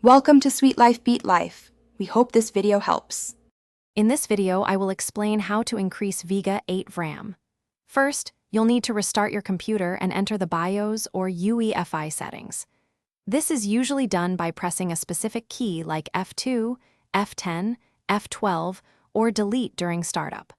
Welcome to Sweet Life Beat Life. We hope this video helps. In this video, I will explain how to increase Vega 8 Vram. First, you'll need to restart your computer and enter the BIOS or UEFI settings. This is usually done by pressing a specific key like F2, F10, F12, or delete during startup.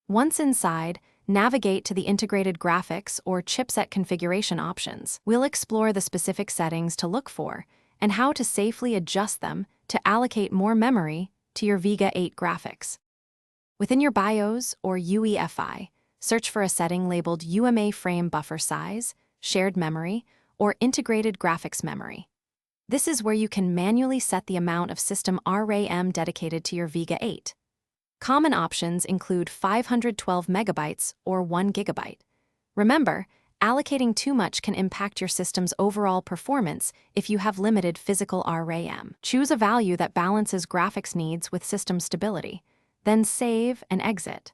Once inside, navigate to the integrated graphics or chipset configuration options. We'll explore the specific settings to look for and how to safely adjust them to allocate more memory to your Vega 8 graphics. Within your BIOS or UEFI, search for a setting labeled UMA Frame Buffer Size, Shared Memory, or Integrated Graphics Memory. This is where you can manually set the amount of system RAM dedicated to your Vega 8. Common options include 512 megabytes or 1 gigabyte. Remember, allocating too much can impact your system's overall performance if you have limited physical RAM. Choose a value that balances graphics needs with system stability, then save and exit.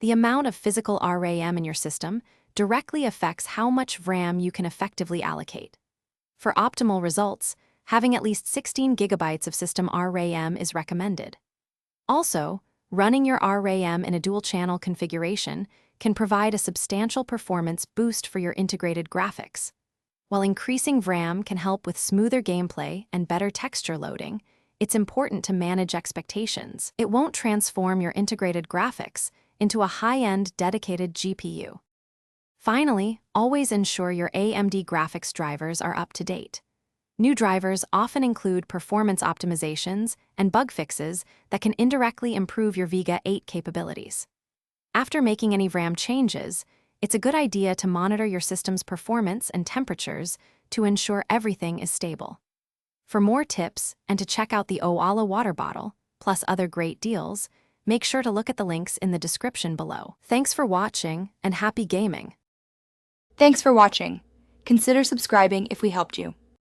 The amount of physical RAM in your system directly affects how much RAM you can effectively allocate. For optimal results, having at least 16 gigabytes of system RAM is recommended. Also, running your RAM in a dual-channel configuration can provide a substantial performance boost for your integrated graphics. While increasing Vram can help with smoother gameplay and better texture loading, it's important to manage expectations. It won't transform your integrated graphics into a high-end dedicated GPU. Finally, always ensure your AMD graphics drivers are up to date. New drivers often include performance optimizations and bug fixes that can indirectly improve your Vega 8 capabilities. After making any Vram changes, it's a good idea to monitor your system's performance and temperatures to ensure everything is stable. For more tips and to check out the Oala water bottle, plus other great deals, make sure to look at the links in the description below. Thanks for watching and happy gaming! Thanks for watching. Consider subscribing if we helped you.